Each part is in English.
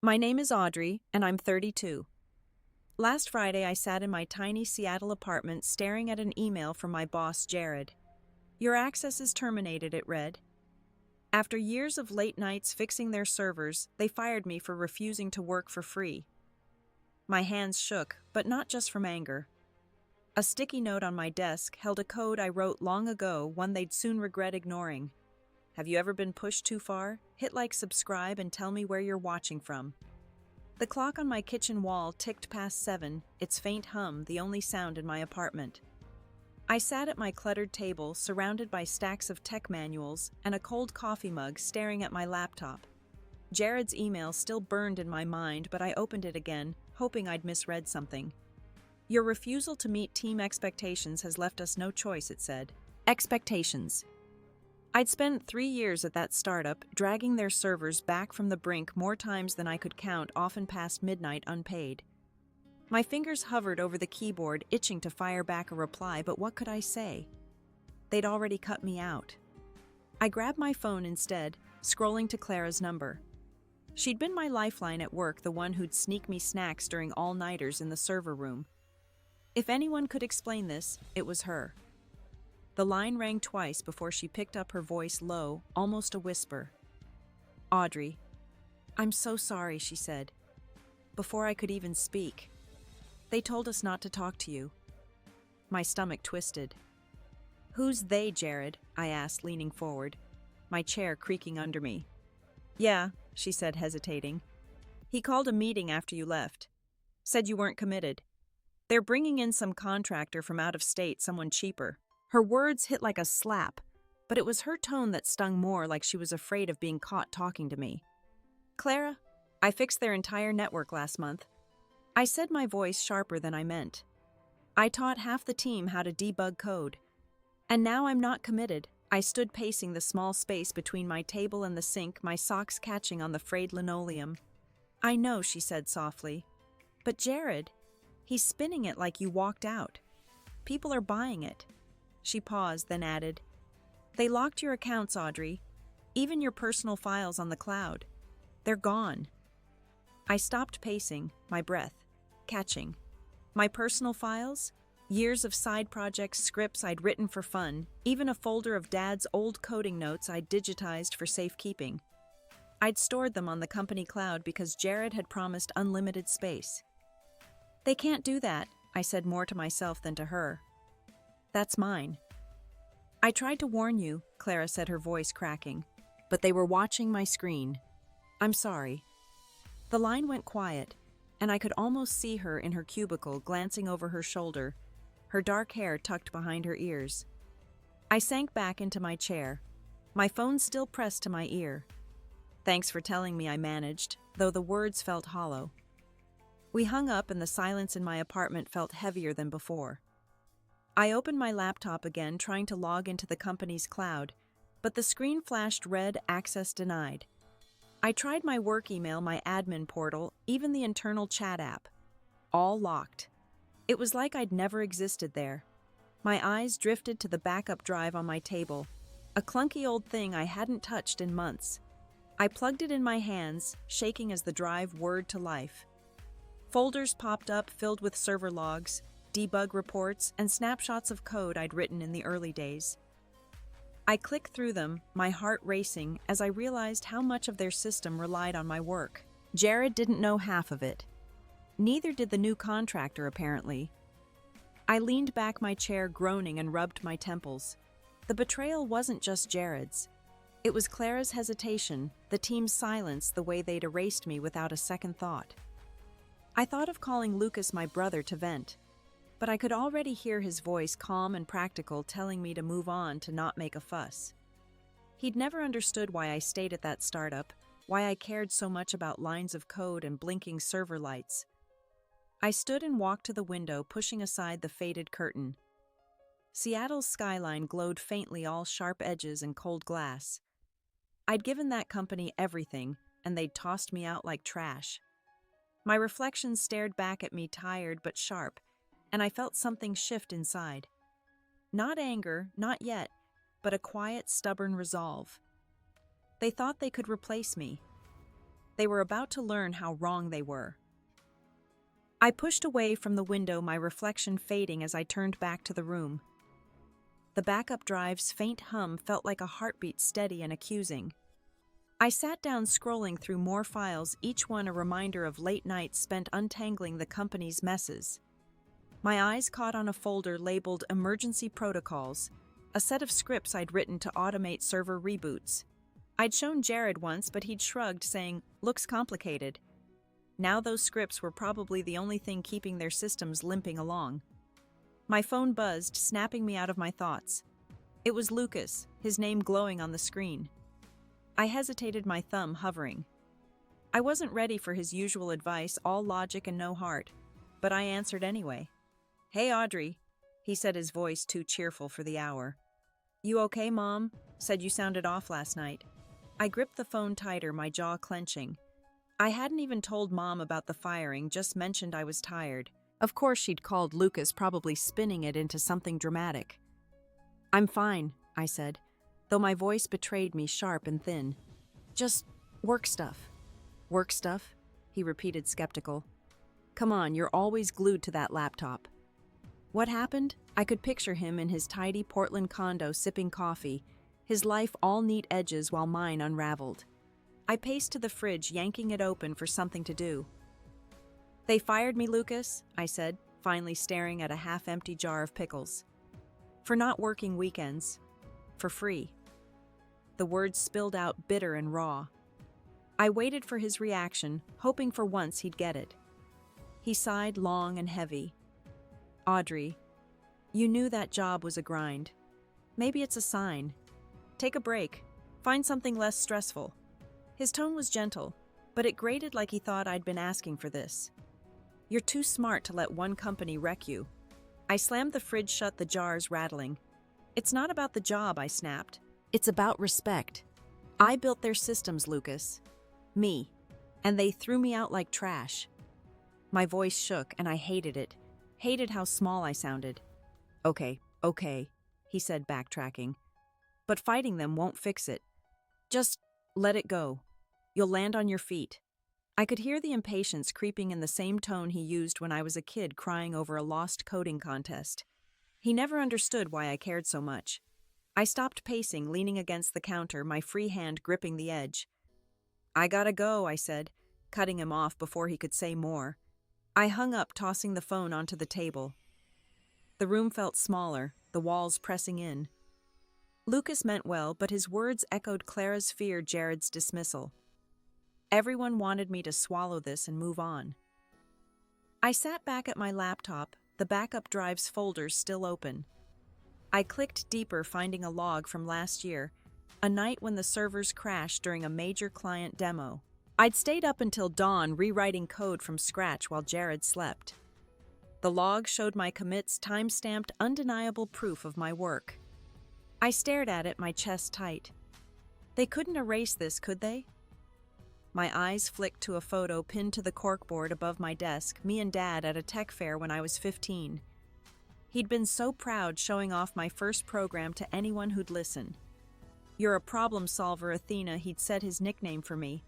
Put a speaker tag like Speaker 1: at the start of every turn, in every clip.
Speaker 1: My name is Audrey, and I'm 32. Last Friday, I sat in my tiny Seattle apartment staring at an email from my boss, Jared. Your access is terminated, it read. After years of late nights fixing their servers, they fired me for refusing to work for free. My hands shook, but not just from anger. A sticky note on my desk held a code I wrote long ago, one they'd soon regret ignoring. Have you ever been pushed too far? Hit like, subscribe, and tell me where you're watching from. The clock on my kitchen wall ticked past 7, its faint hum the only sound in my apartment. I sat at my cluttered table, surrounded by stacks of tech manuals and a cold coffee mug staring at my laptop. Jared's email still burned in my mind, but I opened it again, hoping I'd misread something. Your refusal to meet team expectations has left us no choice, it said. Expectations. I'd spent 3 years at that startup, dragging their servers back from the brink more times than I could count, often past midnight unpaid. My fingers hovered over the keyboard, itching to fire back a reply, but what could I say? They'd already cut me out. I grabbed my phone instead, scrolling to Clara's number. She'd been my lifeline at work, the one who'd sneak me snacks during all-nighters in the server room. If anyone could explain this, it was her. The line rang twice before she picked up, her voice low, almost a whisper. Audrey. I'm so sorry, she said. Before I could even speak. They told us not to talk to you. My stomach twisted. Who's they, Jared? I asked, leaning forward, my chair creaking under me. Yeah, she said, hesitating. He called a meeting after you left. Said you weren't committed. They're bringing in some contractor from out of state, someone cheaper. Her words hit like a slap, but it was her tone that stung more, like she was afraid of being caught talking to me. Clara, I fixed their entire network last month. I said, my voice sharper than I meant. I taught half the team how to debug code. And now I'm not committed. I stood pacing the small space between my table and the sink, my socks catching on the frayed linoleum. I know, she said softly. But Jared, he's spinning it like you walked out. People are buying it. She paused, then added, They locked your accounts, Audrey. Even your personal files on the cloud. They're gone. I stopped pacing, my breath catching. My personal files? Years of side projects, scripts I'd written for fun, even a folder of Dad's old coding notes I'd digitized for safekeeping. I'd stored them on the company cloud because Jared had promised unlimited space. They can't do that, I said, more to myself than to her. That's mine. I tried to warn you, Clara said, her voice cracking, but they were watching my screen. I'm sorry. The line went quiet, and I could almost see her in her cubicle, glancing over her shoulder, her dark hair tucked behind her ears. I sank back into my chair, my phone still pressed to my ear. Thanks for telling me, I managed, though the words felt hollow. We hung up, and the silence in my apartment felt heavier than before. I opened my laptop again, trying to log into the company's cloud, but the screen flashed red, access denied. I tried my work email, my admin portal, even the internal chat app. All locked. It was like I'd never existed there. My eyes drifted to the backup drive on my table, a clunky old thing I hadn't touched in months. I plugged it in my hands, shaking as the drive whirred to life. Folders popped up filled with server logs, debug reports, and snapshots of code I'd written in the early days. I clicked through them, my heart racing, as I realized how much of their system relied on my work. Jared didn't know half of it. Neither did the new contractor, apparently. I leaned back my chair, groaning, and rubbed my temples. The betrayal wasn't just Jared's. It was Clara's hesitation, the team's silence, the way they'd erased me without a second thought. I thought of calling Lucas, my brother, to vent, but I could already hear his voice, calm and practical, telling me to move on, to not make a fuss. He'd never understood why I stayed at that startup, why I cared so much about lines of code and blinking server lights. I stood and walked to the window, pushing aside the faded curtain. Seattle's skyline glowed faintly, all sharp edges and cold glass. I'd given that company everything, and they'd tossed me out like trash. My reflection stared back at me, tired but sharp, and I felt something shift inside. Not anger, not yet, but a quiet, stubborn resolve. They thought they could replace me. They were about to learn how wrong they were. I pushed away from the window, my reflection fading as I turned back to the room. The backup drive's faint hum felt like a heartbeat, steady and accusing. I sat down, scrolling through more files, each one a reminder of late nights spent untangling the company's messes. My eyes caught on a folder labeled Emergency Protocols, a set of scripts I'd written to automate server reboots. I'd shown Jared once, but he'd shrugged, saying, "Looks complicated." Now those scripts were probably the only thing keeping their systems limping along. My phone buzzed, snapping me out of my thoughts. It was Lucas, his name glowing on the screen. I hesitated, my thumb hovering. I wasn't ready for his usual advice, all logic and no heart, but I answered anyway. "Hey, Audrey," he said, his voice too cheerful for the hour. "You okay, Mom? Said you sounded off last night." I gripped the phone tighter, my jaw clenching. I hadn't even told Mom about the firing, just mentioned I was tired. Of course she'd called Lucas, probably spinning it into something dramatic. "I'm fine," I said, though my voice betrayed me, sharp and thin. "Just work stuff." "Work stuff?" he repeated, skeptical. "Come on, you're always glued to that laptop." What happened? I could picture him in his tidy Portland condo sipping coffee, his life all neat edges while mine unraveled. I paced to the fridge, yanking it open for something to do. "They fired me, Lucas," I said, finally staring at a half-empty jar of pickles. "For not working weekends. For free." The words spilled out bitter and raw. I waited for his reaction, hoping for once he'd get it. He sighed long and heavy. "Audrey, you knew that job was a grind. Maybe it's a sign. Take a break. Find something less stressful." His tone was gentle, but it grated like he thought I'd been asking for this. "You're too smart to let one company wreck you." I slammed the fridge shut, the jars rattling. "It's not about the job," I snapped. "It's about respect. I built their systems, Lucas. Me. And they threw me out like trash." My voice shook, and I hated it. Hated how small I sounded. Okay, he said, backtracking. "But fighting them won't fix it. Just let it go. You'll land on your feet." I could hear the impatience creeping in, the same tone he used when I was a kid crying over a lost coding contest. He never understood why I cared so much. I stopped pacing, leaning against the counter, my free hand gripping the edge. "I gotta go," I said, cutting him off before he could say more. I hung up, tossing the phone onto the table. The room felt smaller, the walls pressing in. Lucas meant well, but his words echoed Clara's fear, Jared's dismissal. Everyone wanted me to swallow this and move on. I sat back at my laptop, the backup drive's folders still open. I clicked deeper, finding a log from last year, a night when the servers crashed during a major client demo. I'd stayed up until dawn rewriting code from scratch while Jared slept. The log showed my commits, time-stamped, undeniable proof of my work. I stared at it, my chest tight. They couldn't erase this, could they? My eyes flicked to a photo pinned to the corkboard above my desk, me and Dad at a tech fair when I was 15. He'd been so proud, showing off my first program to anyone who'd listen. "You're a problem solver, Athena," he'd said, his nickname for me.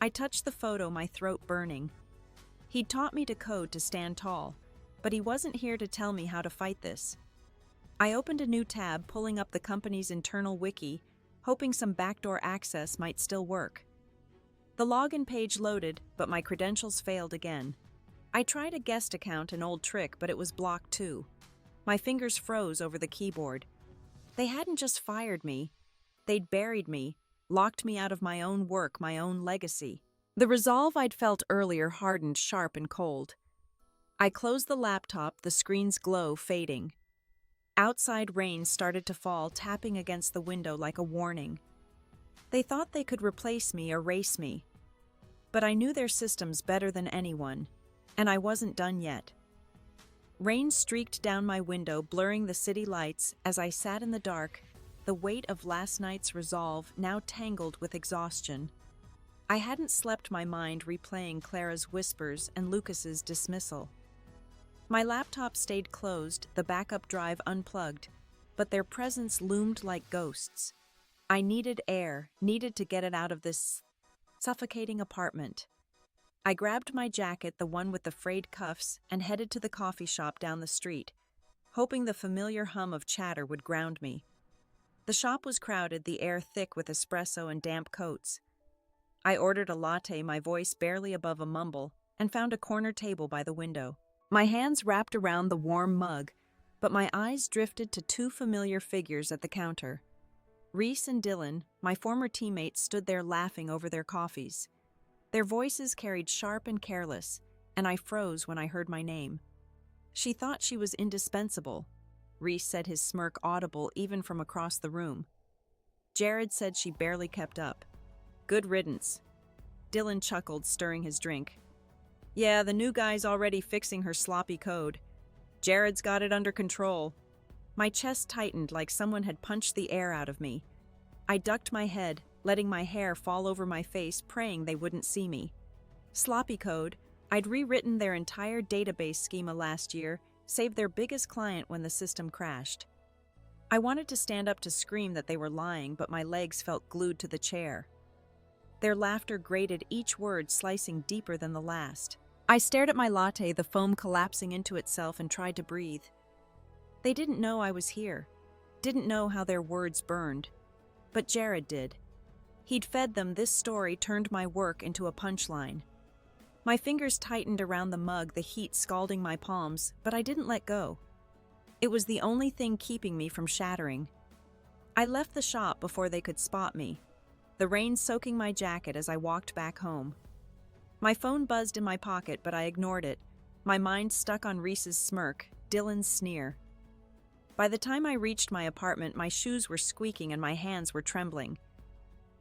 Speaker 1: I touched the photo, my throat burning. He'd taught me to code to stand tall, but he wasn't here to tell me how to fight this. I opened a new tab, pulling up the company's internal wiki, hoping some backdoor access might still work. The login page loaded, but my credentials failed again. I tried a guest account, an old trick, but it was blocked too. My fingers froze over the keyboard. They hadn't just fired me. They'd buried me, locked me out of my own work, my own legacy. The resolve I'd felt earlier hardened, sharp and cold. I closed the laptop, the screen's glow fading. Outside rain started to fall, tapping against the window like a warning. They thought they could replace me, erase me. But I knew their systems better than anyone, and I wasn't done yet. Rain streaked down my window, blurring the city lights as I sat in the dark, the weight of last night's resolve now tangled with exhaustion. I hadn't slept, my mind replaying Clara's whispers and Lucas's dismissal. My laptop stayed closed, the backup drive unplugged, but their presence loomed like ghosts. I needed air, needed to get it out of this suffocating apartment. I grabbed my jacket, the one with the frayed cuffs, and headed to the coffee shop down the street, hoping the familiar hum of chatter would ground me. The shop was crowded, the air thick with espresso and damp coats. I ordered a latte, my voice barely above a mumble, and found a corner table by the window. My hands wrapped around the warm mug, but my eyes drifted to two familiar figures at the counter. Reese and Dylan, my former teammates, stood there laughing over their coffees. Their voices carried sharp and careless, and I froze when I heard my name. She thought she was indispensable. Reese said, his smirk audible even from across the room. Jared said she barely kept up. Good riddance. Dylan chuckled, stirring his drink. Yeah, the new guy's already fixing her sloppy code. Jared's got it under control. My chest tightened like someone had punched the air out of me. I ducked my head, letting my hair fall over my face, praying they wouldn't see me. Sloppy code. I'd rewritten their entire database schema last year, saved their biggest client when the system crashed. I wanted to stand up to scream that they were lying, but my legs felt glued to the chair. Their laughter grated, each word slicing deeper than the last. I stared at my latte, the foam collapsing into itself, and tried to breathe. They didn't know I was here, didn't know how their words burned. But Jared did. He'd fed them. This story turned my work into a punchline. My fingers tightened around the mug, the heat scalding my palms, but I didn't let go. It was the only thing keeping me from shattering. I left the shop before they could spot me, the rain soaking my jacket as I walked back home. My phone buzzed in my pocket, but I ignored it, my mind stuck on Reese's smirk, Dylan's sneer. By the time I reached my apartment, my shoes were squeaking and my hands were trembling.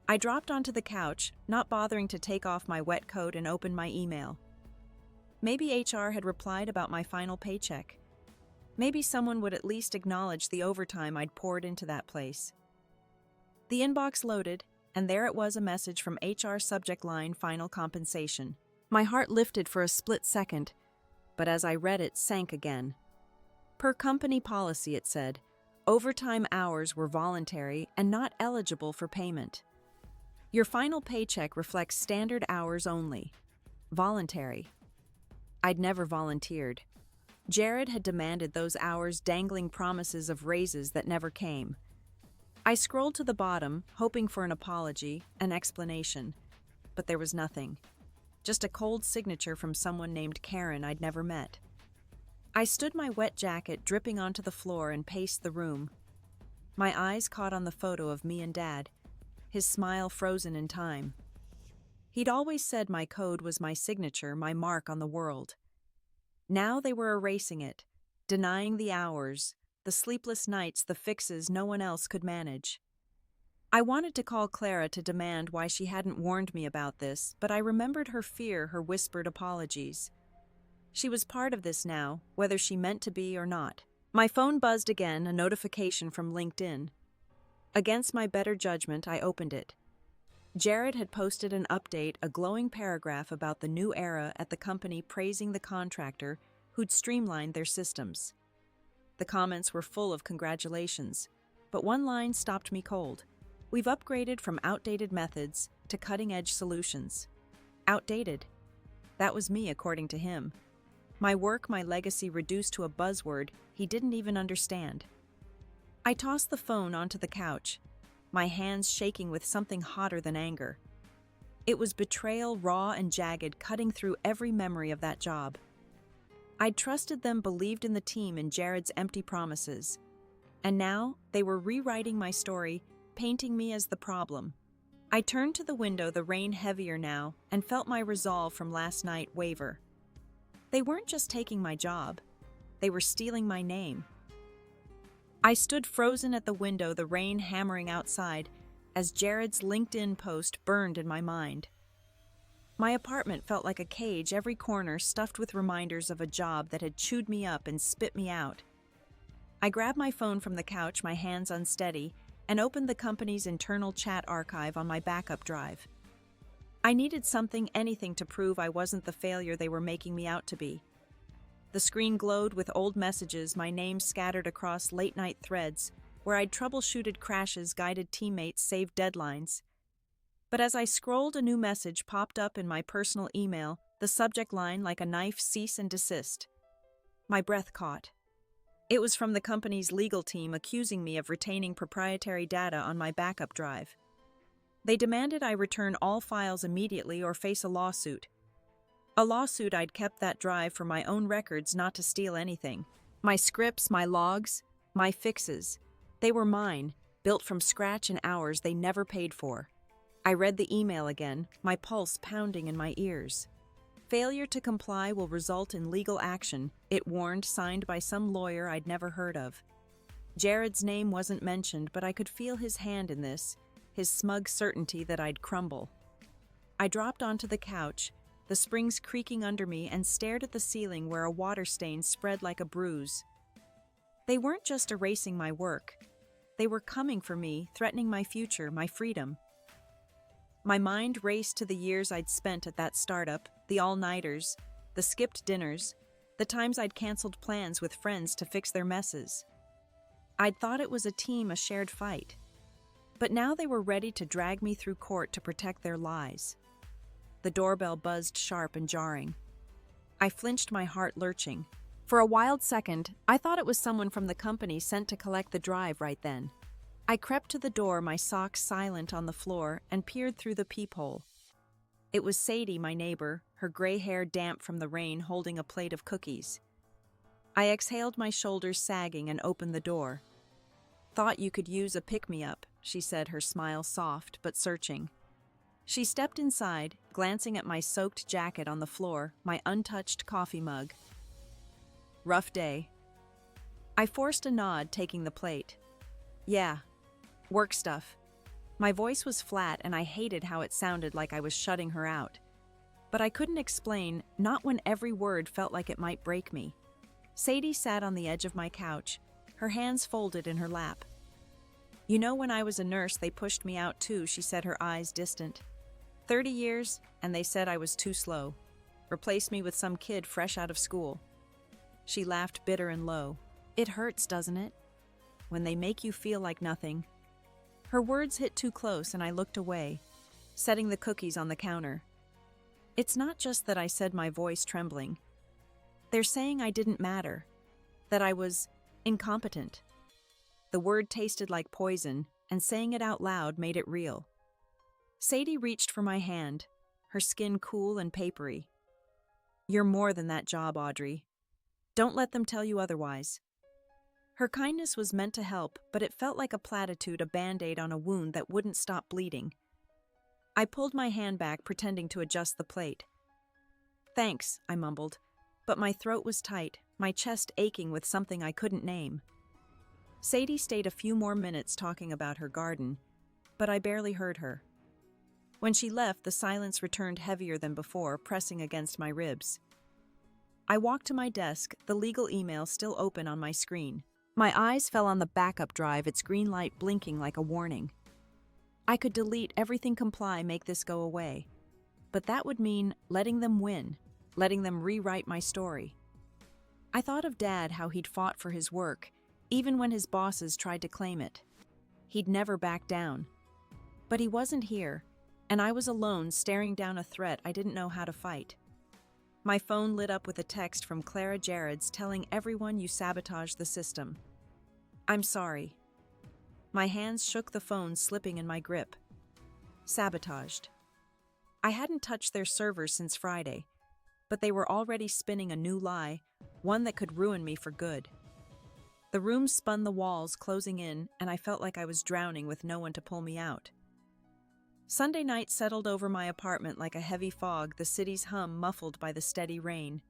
Speaker 1: I dropped onto the couch, not bothering to take off my wet coat, and opened my email. Maybe HR had replied about my final paycheck. Maybe someone would at least acknowledge the overtime I'd poured into that place. The inbox loaded, and there it was, a message from HR, subject line, final compensation. My heart lifted for a split second, but as I read it, sank again. Per company policy, it said, overtime hours were voluntary and not eligible for payment. Your final paycheck reflects standard hours only. Voluntary. I'd never volunteered. Jared had demanded those hours, dangling promises of raises that never came. I scrolled to the bottom, hoping for an apology, an explanation, but there was nothing. Just a cold signature from someone named Karen I'd never met. I stood my wet jacket dripping onto the floor and paced the room. My eyes caught on the photo of me and Dad, his smile frozen in time. He'd always said my code was my signature, my mark on the world. Now they were erasing it, denying the hours, the sleepless nights, the fixes no one else could manage. I wanted to call Clara to demand why she hadn't warned me about this, but I remembered her fear, her whispered apologies. She was part of this now, whether she meant to be or not. My phone buzzed again, a notification from LinkedIn. Against my better judgment, I opened it. Jared had posted an update, a glowing paragraph about the new era at the company, praising the contractor who'd streamlined their systems. The comments were full of congratulations, but one line stopped me cold. We've upgraded from outdated methods to cutting-edge solutions. Outdated. That was me, according to him. My work, my legacy reduced to a buzzword he didn't even understand. I tossed the phone onto the couch, my hands shaking with something hotter than anger. It was betrayal, raw and jagged, cutting through every memory of that job. I'd trusted them, believed in the team, in Jared's empty promises. And now they were rewriting my story, painting me as the problem. I turned to the window, the rain heavier now, and felt my resolve from last night waver. They weren't just taking my job, they were stealing my name. I stood frozen at the window, the rain hammering outside, as Jared's LinkedIn post burned in my mind. My apartment felt like a cage, every corner stuffed with reminders of a job that had chewed me up and spit me out. I grabbed my phone from the couch, my hands unsteady, and opened the company's internal chat archive on my backup drive. I needed something, anything, to prove I wasn't the failure they were making me out to be. The screen glowed with old messages, my name scattered across late-night threads, where I'd troubleshooted crashes, guided teammates, saved deadlines. But as I scrolled, a new message popped up in my personal email, the subject line like a knife: cease and desist. My breath caught. It was from the company's legal team accusing me of retaining proprietary data on my backup drive. They demanded I return all files immediately or face a lawsuit. A lawsuit I'd kept that drive for my own records, not to steal anything. My scripts, my logs, my fixes. They were mine, built from scratch in hours they never paid for. I read the email again, my pulse pounding in my ears. Failure to comply will result in legal action, it warned, signed by some lawyer I'd never heard of. Jared's name wasn't mentioned, but I could feel his hand in this, his smug certainty that I'd crumble. I dropped onto the couch, the springs creaking under me, and stared at the ceiling where a water stain spread like a bruise. They weren't just erasing my work. They were coming for me, threatening my future, my freedom. My mind raced to the years I'd spent at that startup, the all-nighters, the skipped dinners, the times I'd canceled plans with friends to fix their messes. I'd thought it was a team, a shared fight. But now they were ready to drag me through court to protect their lies. The doorbell buzzed sharp and jarring. I flinched, my heart lurching. For a wild second, I thought it was someone from the company sent to collect the drive right then. I crept to the door, my socks silent on the floor, and peered through the peephole. It was Sadie, my neighbor, her gray hair damp from the rain, holding a plate of cookies. I exhaled, my shoulders sagging, and opened the door. "Thought you could use a pick-me-up," she said, her smile soft but searching. She stepped inside, glancing at my soaked jacket on the floor, my untouched coffee mug. "Rough day." I forced a nod, taking the plate. "Yeah, work stuff." My voice was flat, and I hated how it sounded, like I was shutting her out. But I couldn't explain, not when every word felt like it might break me. Sadie sat on the edge of my couch, her hands folded in her lap. "You know, when I was a nurse, they pushed me out too," she said, her eyes distant. 30 years, and they said I was too slow. Replaced me with some kid fresh out of school. She laughed, bitter and low. "It hurts, doesn't it? When they make you feel like nothing." Her words hit too close, and I looked away, setting the cookies on the counter. "It's not just that," I said, my voice trembling. "They're saying I didn't matter, that I was incompetent." The word tasted like poison, and saying it out loud made it real. Sadie reached for my hand, her skin cool and papery. "You're more than that job, Audrey. Don't let them tell you otherwise." Her kindness was meant to help, but it felt like a platitude, a band-aid on a wound that wouldn't stop bleeding. I pulled my hand back, pretending to adjust the plate. "Thanks," I mumbled, but my throat was tight, my chest aching with something I couldn't name. Sadie stayed a few more minutes talking about her garden, but I barely heard her. When she left, the silence returned heavier than before, pressing against my ribs. I walked to my desk, the legal email still open on my screen. My eyes fell on the backup drive, its green light blinking like a warning. I could delete everything, comply, make this go away. But that would mean letting them win, letting them rewrite my story. I thought of Dad, how he'd fought for his work, even when his bosses tried to claim it. He'd never backed down. But he wasn't here, and I was alone, staring down a threat I didn't know how to fight. My phone lit up with a text from Clara Jared's telling everyone you sabotaged the system. "I'm sorry." My hands shook, the phone slipping in my grip. Sabotaged. I hadn't touched their servers since Friday, but they were already spinning a new lie, one that could ruin me for good. The room spun, the walls closing in, and I felt like I was drowning with no one to pull me out. Sunday night settled over my apartment like a heavy fog, the city's hum muffled by the steady rain.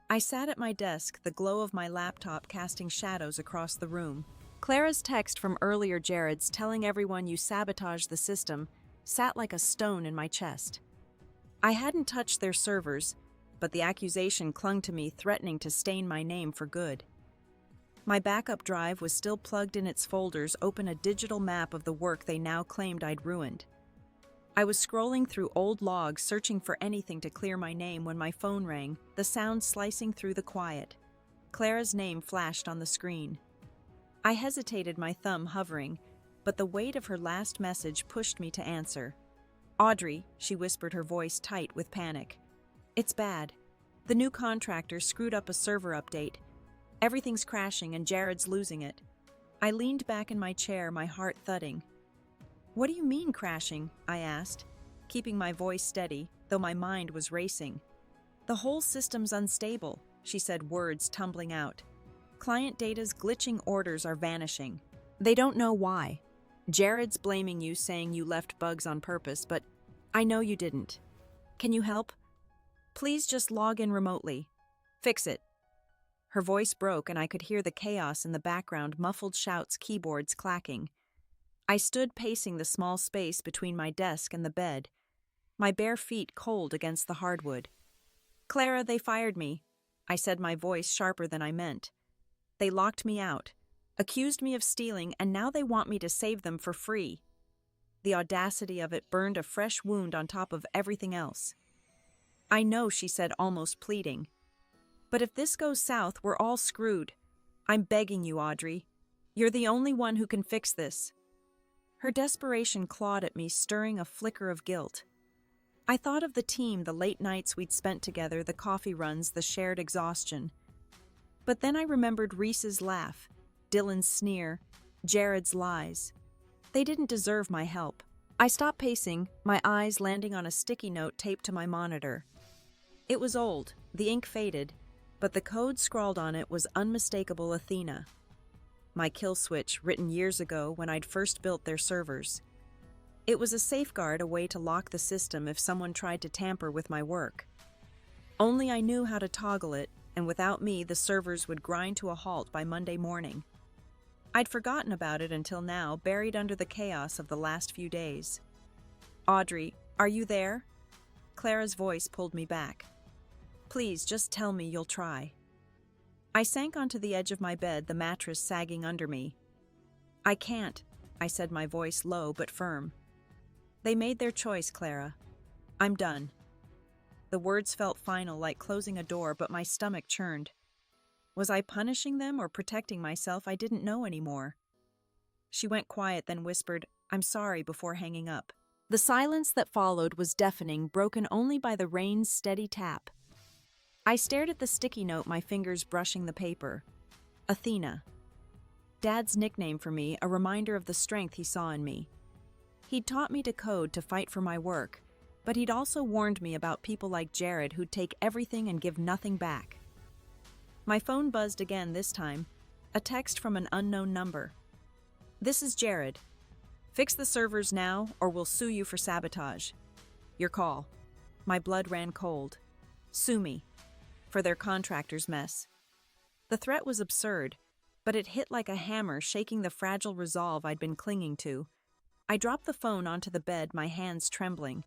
Speaker 1: I sat at my desk, the glow of my laptop casting shadows across the room. Clara's text from earlier, Jared's telling everyone you sabotaged the system, sat like a stone in my chest. I hadn't touched their servers, but the accusation clung to me, threatening to stain my name for good. My backup drive was still plugged in, its folders open, a digital map of the work they now claimed I'd ruined. I was scrolling through old logs, searching for anything to clear my name, when my phone rang, the sound slicing through the quiet. Clara's name flashed on the screen. I hesitated, my thumb hovering, but the weight of her last message pushed me to answer. Audrey, she whispered, her voice tight with panic. It's bad. The new contractor screwed up a server update. Everything's crashing and Jared's losing it. I leaned back in my chair, my heart thudding. What do you mean crashing? I asked, keeping my voice steady, though my mind was racing. The whole system's unstable, she said, words tumbling out. Client data's glitching, orders are vanishing. They don't know why. Jared's blaming you, saying you left bugs on purpose, but I know you didn't. Can you help? Please just log in remotely. Fix it. Her voice broke and I could hear the chaos in the background, muffled shouts, keyboards clacking. I stood pacing the small space between my desk and the bed, my bare feet cold against the hardwood. Clara, they fired me, I said, my voice sharper than I meant. They locked me out, accused me of stealing, and now they want me to save them for free. The audacity of it burned a fresh wound on top of everything else. I know, she said, almost pleading. But if this goes south, we're all screwed. I'm begging you, Audrey. You're the only one who can fix this. Her desperation clawed at me, stirring a flicker of guilt. I thought of the team, the late nights we'd spent together, the coffee runs, the shared exhaustion. But then I remembered Reese's laugh, Dylan's sneer, Jared's lies. They didn't deserve my help. I stopped pacing, my eyes landing on a sticky note taped to my monitor. It was old, the ink faded, but the code scrawled on it was unmistakable: Athena. My kill switch, written years ago when I'd first built their servers. It was a safeguard, a way to lock the system if someone tried to tamper with my work. Only I knew how to toggle it, and without me, the servers would grind to a halt by Monday morning. I'd forgotten about it until now, buried under the chaos of the last few days. Audrey, are you there? Clara's voice pulled me back. Please, just tell me you'll try. I sank onto the edge of my bed, the mattress sagging under me. I can't, I said, my voice low but firm. They made their choice, Clara. I'm done. The words felt final, like closing a door, but my stomach churned. Was I punishing them or protecting myself? I didn't know anymore. She went quiet, then whispered, I'm sorry, before hanging up. The silence that followed was deafening, broken only by the rain's steady tap. I stared at the sticky note, my fingers brushing the paper. Athena. Dad's nickname for me, a reminder of the strength he saw in me. He'd taught me to code, to fight for my work, but he'd also warned me about people like Jared who'd take everything and give nothing back. My phone buzzed again, this time, a text from an unknown number. This is Jared. Fix the servers now or we'll sue you for sabotage. Your call. My blood ran cold. Sue me. For their contractor's mess. The threat was absurd, but it hit like a hammer, shaking the fragile resolve I'd been clinging to. I dropped the phone onto the bed, my hands trembling.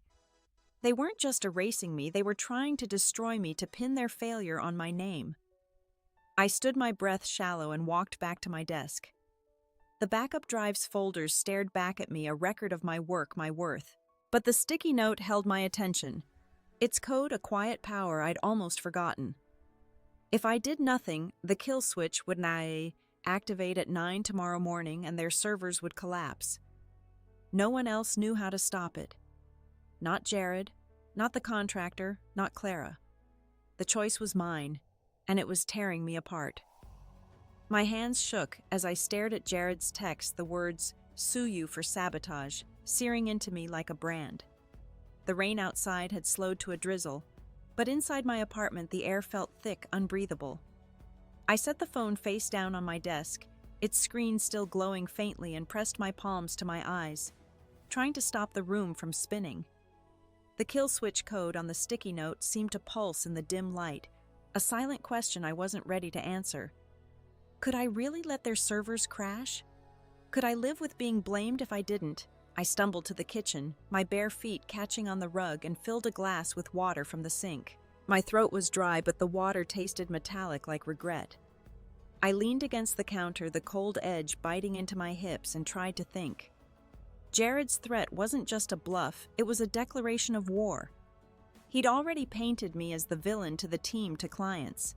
Speaker 1: They weren't just erasing me, they were trying to destroy me, to pin their failure on my name. I stood, my breath shallow, and walked back to my desk. The backup drive's folders stared back at me, a record of my work, my worth. But the sticky note held my attention. Its code, a quiet power I'd almost forgotten. If I did nothing, the kill switch would activate at 9 tomorrow morning and their servers would collapse. No one else knew how to stop it. Not Jared, not the contractor, not Clara. The choice was mine, and it was tearing me apart. My hands shook as I stared at Jared's text, the words, sue you for sabotage, searing into me like a brand. The rain outside had slowed to a drizzle, but inside my apartment the air felt thick, unbreathable. I set the phone face down on my desk, its screen still glowing faintly, and pressed my palms to my eyes, trying to stop the room from spinning. The kill switch code on the sticky note seemed to pulse in the dim light, a silent question I wasn't ready to answer. Could I really let their servers crash? Could I live with being blamed if I didn't? I stumbled to the kitchen, my bare feet catching on the rug, and filled a glass with water from the sink. My throat was dry, but the water tasted metallic like regret. I leaned against the counter, the cold edge biting into my hips, and tried to think. Jared's threat wasn't just a bluff, it was a declaration of war. He'd already painted me as the villain to the team, to clients.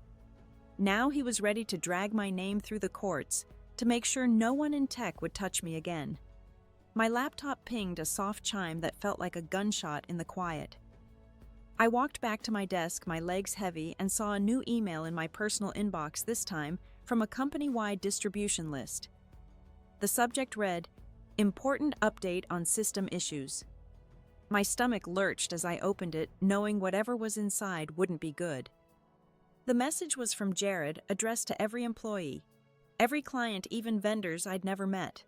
Speaker 1: Now he was ready to drag my name through the courts, to make sure no one in tech would touch me again. My laptop pinged a soft chime that felt like a gunshot in the quiet. I walked back to my desk, my legs heavy, and saw a new email in my personal inbox, this time from a company-wide distribution list. The subject read, "Important update on system issues." My stomach lurched as I opened it, knowing whatever was inside wouldn't be good. The message was from Jared, addressed to every employee, every client, even vendors I'd never met.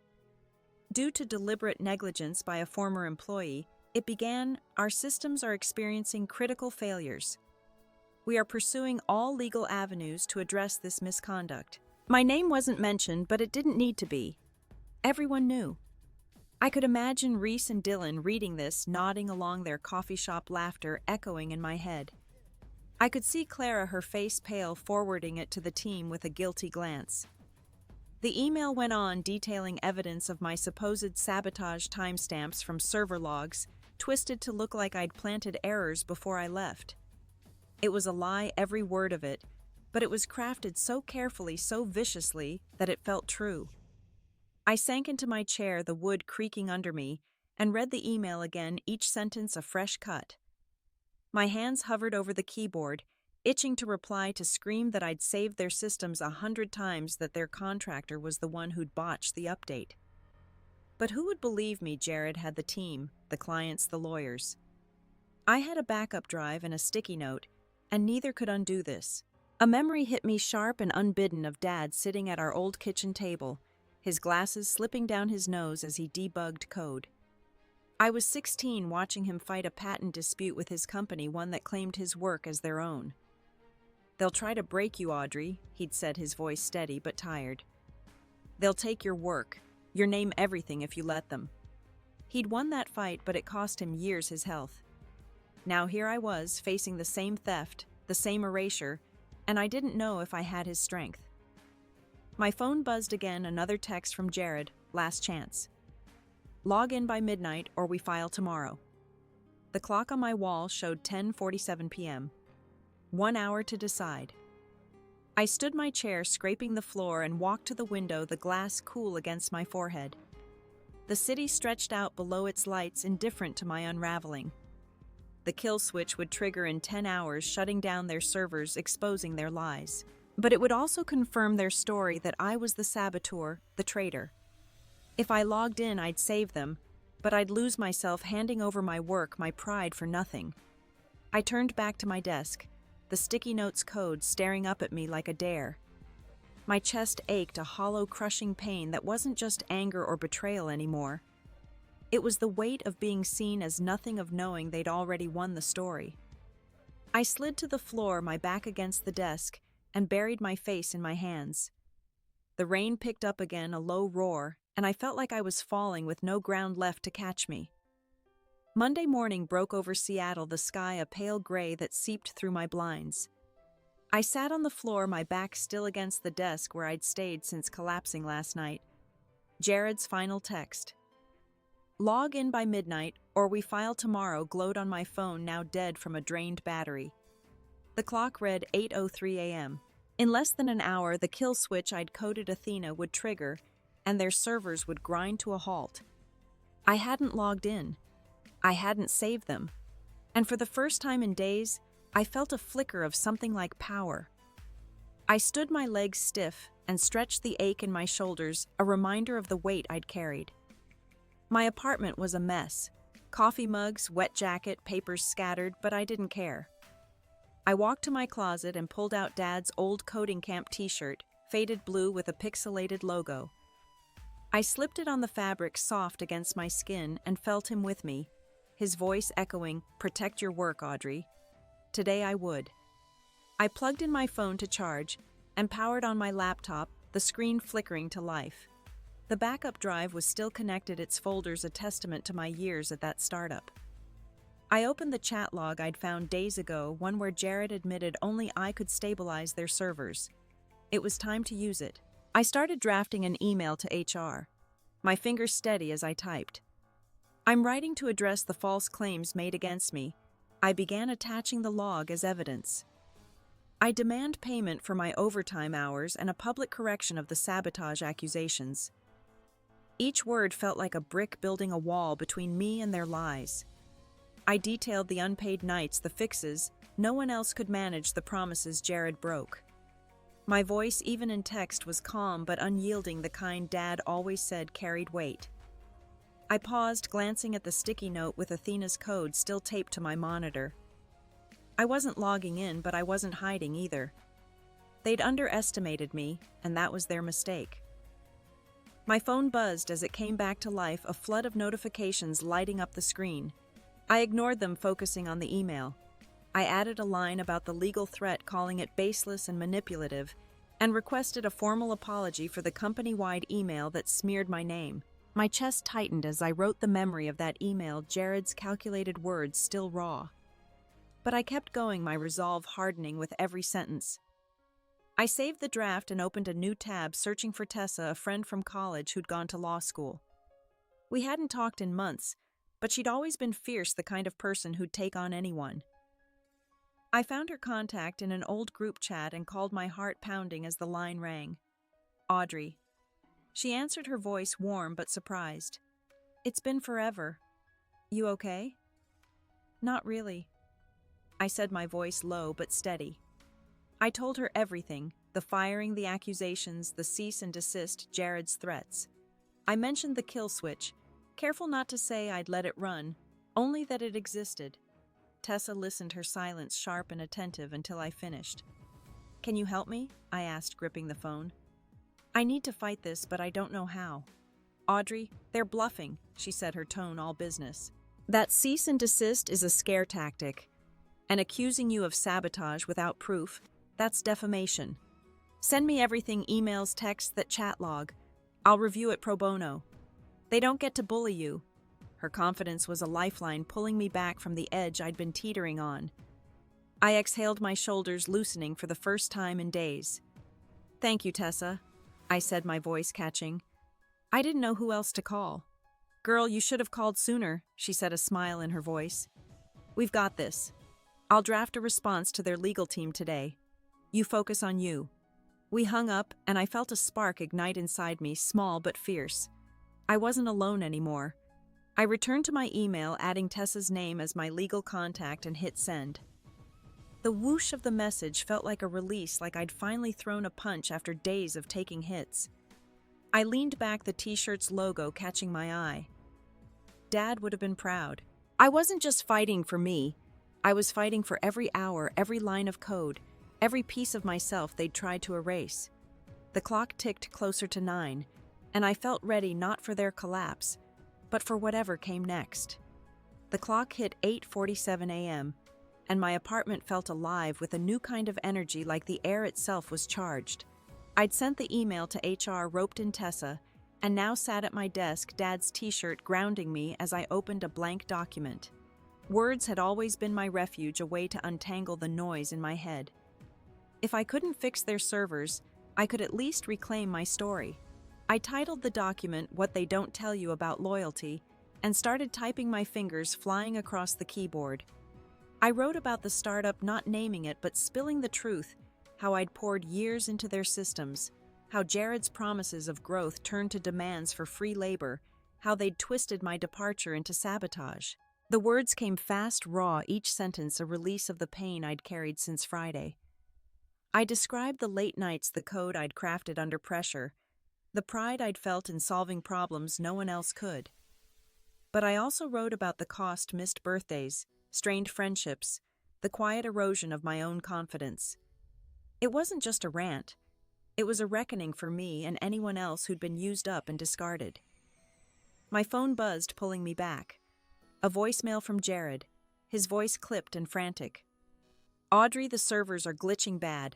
Speaker 1: Due to deliberate negligence by a former employee, it began, "Our systems are experiencing critical failures. We are pursuing all legal avenues to address this misconduct." My name wasn't mentioned, but it didn't need to be. Everyone knew. I could imagine Reese and Dylan reading this, nodding along, their coffee shop laughter echoing in my head. I could see Clara, her face pale, forwarding it to the team with a guilty glance. The email went on, detailing evidence of my supposed sabotage timestamps from server logs, twisted to look like I'd planted errors before I left. It was a lie, every word of it, but it was crafted so carefully, so viciously, that it felt true. I sank into my chair, the wood creaking under me, and read the email again, each sentence a fresh cut. My hands hovered over the keyboard, itching to reply, to scream that I'd saved their systems 100 times, that their contractor was the one who'd botched the update. But who would believe me? Jared had the team, the clients, the lawyers. I had a backup drive and a sticky note, and neither could undo this. A memory hit me sharp and unbidden of Dad sitting at our old kitchen table, his glasses slipping down his nose as he debugged code. I was 16, watching him fight a patent dispute with his company, one that claimed his work as their own. "They'll try to break you, Audrey," he'd said, his voice steady but tired. "They'll take your work, your name, everything if you let them." He'd won that fight, but it cost him years, his health. Now here I was, facing the same theft, the same erasure, and I didn't know if I had his strength. My phone buzzed again, another text from Jared, "Last chance. Log in by midnight or we file tomorrow." The clock on my wall showed 10:47 p.m. 1 hour to decide. I stood my chair, scraping the floor, and walked to the window, the glass cool against my forehead. The city stretched out below its lights, indifferent to my unraveling. The kill switch would trigger in 10 hours, shutting down their servers, exposing their lies. But it would also confirm their story, that I was the saboteur, the traitor. If I logged in, I'd save them, but I'd lose myself, handing over my work, my pride, for nothing. I turned back to my desk, the sticky notes code staring up at me like a dare. My chest ached, a hollow, crushing pain that wasn't just anger or betrayal anymore. It was the weight of being seen as nothing, of knowing they'd already won the story. I slid to the floor, my back against the desk, and buried my face in my hands. The rain picked up again, a low roar, and I felt like I was falling with no ground left to catch me. Monday morning broke over Seattle, the sky a pale gray that seeped through my blinds. I sat on the floor, my back still against the desk where I'd stayed since collapsing last night. Jared's final text. "Log in by midnight, or we file tomorrow," glowed on my phone, now dead from a drained battery. The clock read 8:03 a.m. In less than an hour, the kill switch I'd coded Athena would trigger, and their servers would grind to a halt. I hadn't logged in. I hadn't saved them. And for the first time in days, I felt a flicker of something like power. I stood, my legs stiff, and stretched the ache in my shoulders, a reminder of the weight I'd carried. My apartment was a mess. Coffee mugs, wet jacket, papers scattered, but I didn't care. I walked to my closet and pulled out Dad's old coding camp t-shirt, faded blue with a pixelated logo. I slipped it on the fabric, soft against my skin, and felt him with me, his voice echoing, "Protect your work, Audrey." Today I would. I plugged in my phone to charge and powered on my laptop, the screen flickering to life. The backup drive was still connected, its folders a testament to my years at that startup. I opened the chat log I'd found days ago, one where Jared admitted only I could stabilize their servers. It was time to use it. I started drafting an email to HR, my fingers steady as I typed. "I'm writing to address the false claims made against me. I began attaching the log as evidence. I demand payment for my overtime hours and a public correction of the sabotage accusations." Each word felt like a brick building a wall between me and their lies. I detailed the unpaid nights, the fixes. No one else could manage the promises Jared broke. My voice, even in text, was calm but unyielding, the kind Dad always said carried weight. I paused, glancing at the sticky note with Athena's code still taped to my monitor. I wasn't logging in, but I wasn't hiding either. They'd underestimated me, and that was their mistake. My phone buzzed as it came back to life, a flood of notifications lighting up the screen. I ignored them, focusing on the email. I added a line about the legal threat, calling it baseless and manipulative, and requested a formal apology for the company-wide email that smeared my name. My chest tightened as I wrote the memory of that email, Jared's calculated words still raw. But I kept going, my resolve hardening with every sentence. I saved the draft and opened a new tab, searching for Tessa, a friend from college who'd gone to law school. We hadn't talked in months, but she'd always been fierce, the kind of person who'd take on anyone. I found her contact in an old group chat and called, my heart pounding as the line rang. Audrey. She answered, her voice warm but surprised. It's been forever. You okay? Not really. I said, my voice low but steady. I told her everything, the firing, the accusations, the cease and desist, Jared's threats. I mentioned the kill switch, careful not to say I'd let it run, only that it existed. Tessa listened, her silence sharp and attentive, until I finished. Can you help me? I asked, gripping the phone. I need to fight this, but I don't know how. Audrey, they're bluffing, she said, her tone all business. That cease and desist is a scare tactic, and accusing you of sabotage without proof, that's defamation. Send me everything, emails, texts, that chat log. I'll review it pro bono. They don't get to bully you. Her confidence was a lifeline, pulling me back from the edge I'd been teetering on. I exhaled, my shoulders loosening for the first time in days. Thank you, Tessa, I said, my voice catching. I didn't know who else to call. Girl, you should have called sooner, she said, a smile in her voice. We've got this. I'll draft a response to their legal team today. You focus on you. We hung up, and I felt a spark ignite inside me, small but fierce. I wasn't alone anymore. I returned to my email, adding Tessa's name as my legal contact, and hit send. The whoosh of the message felt like a release, like I'd finally thrown a punch after days of taking hits. I leaned back, the t-shirt's logo catching my eye. Dad would have been proud. I wasn't just fighting for me. I was fighting for every hour, every line of code, every piece of myself they'd tried to erase. The clock ticked closer to 9, and I felt ready, not for their collapse, but for whatever came next. The clock hit 8:47 a.m., and my apartment felt alive with a new kind of energy, like the air itself was charged. I'd sent the email to HR, roped in Tessa, and now sat at my desk, Dad's t-shirt grounding me as I opened a blank document. Words had always been my refuge, a way to untangle the noise in my head. If I couldn't fix their servers, I could at least reclaim my story. I titled the document, What They Don't Tell You About Loyalty, and started typing, my fingers flying across the keyboard. I wrote about the startup, not naming it, but spilling the truth, how I'd poured years into their systems, how Jared's promises of growth turned to demands for free labor, how they'd twisted my departure into sabotage. The words came fast, raw, each sentence a release of the pain I'd carried since Friday. I described the late nights, the code I'd crafted under pressure, the pride I'd felt in solving problems no one else could. But I also wrote about the cost, missed birthdays, strained friendships, the quiet erosion of my own confidence. It wasn't just a rant. It was a reckoning for me and anyone else who'd been used up and discarded. My phone buzzed, pulling me back. A voicemail from Jared, his voice clipped and frantic. Audrey, the servers are glitching bad.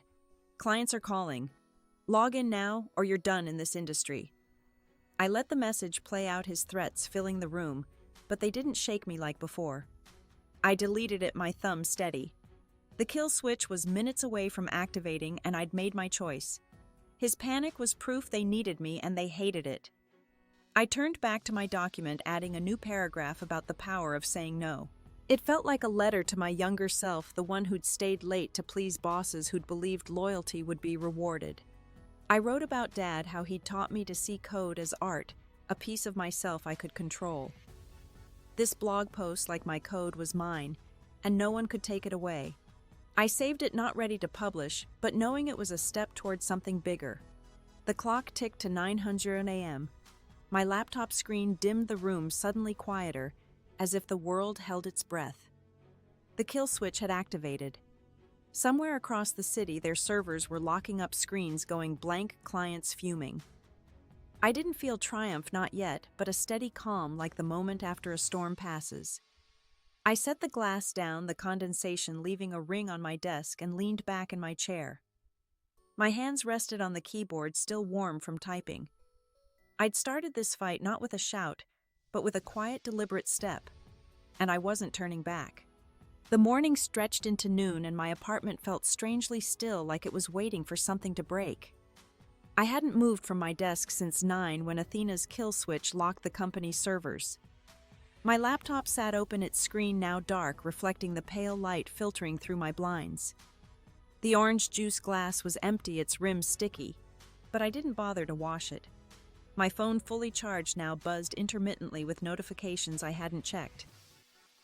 Speaker 1: Clients are calling. Log in now or you're done in this industry. I let the message play out, his threats filling the room, but they didn't shake me like before. I deleted it, my thumb steady. The kill switch was minutes away from activating, and I'd made my choice. His panic was proof they needed me, and they hated it. I turned back to my document, adding a new paragraph about the power of saying no. It felt like a letter to my younger self, the one who'd stayed late to please bosses who'd believed loyalty would be rewarded. I wrote about Dad, how he'd taught me to see code as art, a piece of myself I could control. This blog post, like my code, was mine, and no one could take it away. I saved it not ready to publish, but knowing it was a step towards something bigger. The clock ticked to 900 a.m. My laptop screen dimmed the room suddenly quieter, as if the world held its breath. The kill switch had activated. Somewhere across the city, their servers were locking up screens going blank, clients fuming. I didn't feel triumph, not yet, but a steady calm like the moment after a storm passes. I set the glass down, the condensation leaving a ring on my desk, and leaned back in my chair. My hands rested on the keyboard, still warm from typing. I'd started this fight not with a shout, but with a quiet, deliberate step, and I wasn't turning back. The morning stretched into noon, and my apartment felt strangely still, like it was waiting for something to break. I hadn't moved from my desk since 9 when Athena's kill switch locked the company's servers. My laptop sat open, its screen now dark, reflecting the pale light filtering through my blinds. The orange juice glass was empty, its rim sticky, but I didn't bother to wash it. My phone, fully charged now, buzzed intermittently with notifications I hadn't checked.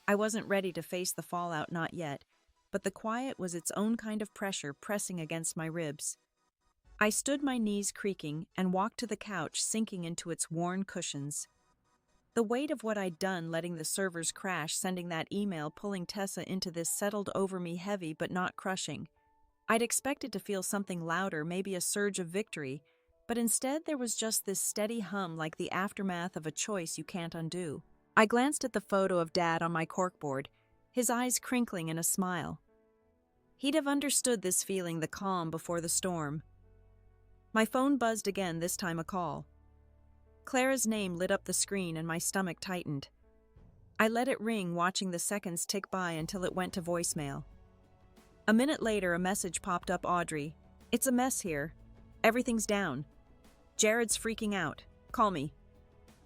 Speaker 1: I wasn't ready to face the fallout, not yet, but the quiet was its own kind of pressure pressing against my ribs. I stood, my knees creaking, and walked to the couch, sinking into its worn cushions. The weight of what I'd done, letting the servers crash, sending that email, pulling Tessa into this, settled over me, heavy but not crushing. I'd expected to feel something louder, maybe a surge of victory, but instead there was just this steady hum, like the aftermath of a choice you can't undo. I glanced at the photo of Dad on my corkboard, his eyes crinkling in a smile. He'd have understood this feeling, the calm before the storm. My phone buzzed again, this time a call. Clara's name lit up the screen and my stomach tightened. I let it ring, watching the seconds tick by until it went to voicemail. A minute later, a message popped up. Audrey, it's a mess here. Everything's down. Jared's freaking out. Call me.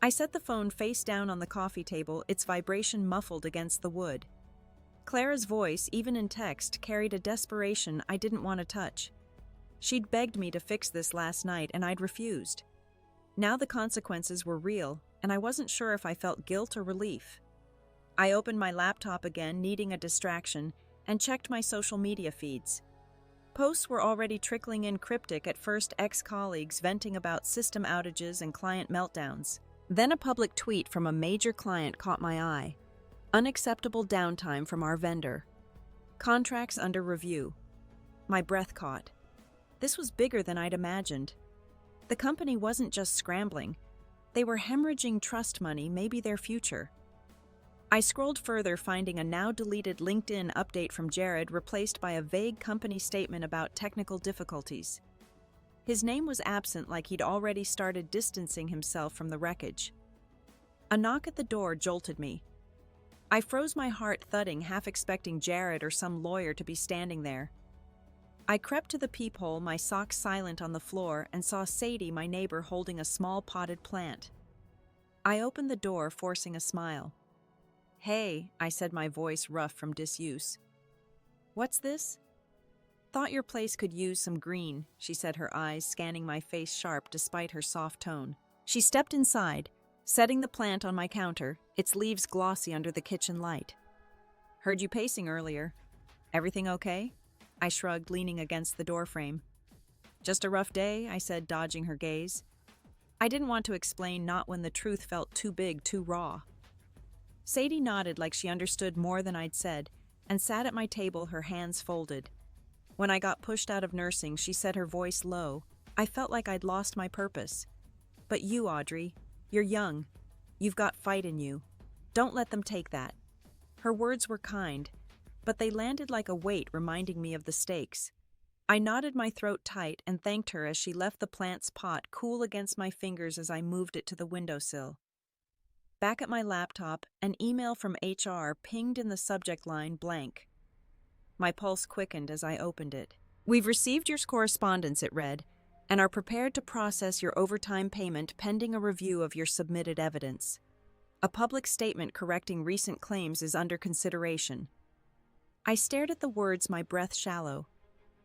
Speaker 1: I set the phone face down on the coffee table, its vibration muffled against the wood. Clara's voice, even in text, carried a desperation I didn't want to touch. She'd begged me to fix this last night, and I'd refused. Now the consequences were real, and I wasn't sure if I felt guilt or relief. I opened my laptop again, needing a distraction, and checked my social media feeds. Posts were already trickling in, cryptic at first, ex-colleagues venting about system outages and client meltdowns. Then a public tweet from a major client caught my eye. Unacceptable downtime from our vendor. Contracts under review. My breath caught. This was bigger than I'd imagined. The company wasn't just scrambling. They were hemorrhaging trust money, maybe their future. I scrolled further, finding a now-deleted LinkedIn update from Jared, replaced by a vague company statement about technical difficulties. His name was absent, like he'd already started distancing himself from the wreckage. A knock at the door jolted me. I froze, my heart thudding, half expecting Jared or some lawyer to be standing there. I crept to the peephole, my socks silent on the floor, and saw Sadie, my neighbor, holding a small potted plant. I opened the door, forcing a smile. Hey, I said, my voice rough from disuse. What's this? Thought your place could use some green, she said, her eyes scanning my face sharp despite her soft tone. She stepped inside, setting the plant on my counter, its leaves glossy under the kitchen light. Heard you pacing earlier. Everything okay? I shrugged, leaning against the doorframe. Just a rough day, I said, dodging her gaze. I didn't want to explain, not when the truth felt too big, too raw. Sadie nodded like she understood more than I'd said, and sat at my table, her hands folded. When I got pushed out of nursing, she said, her voice low. I felt like I'd lost my purpose. But you, Audrey, you're young. You've got fight in you. Don't let them take that. Her words were kind, but they landed like a weight, reminding me of the stakes. I nodded, my throat tight, and thanked her as she left the plant's pot cool against my fingers as I moved it to the windowsill. Back at my laptop, an email from HR pinged, in the subject line blank. My pulse quickened as I opened it. We've received your correspondence, it read, and are prepared to process your overtime payment pending a review of your submitted evidence. A public statement correcting recent claims is under consideration. I stared at the words, my breath shallow.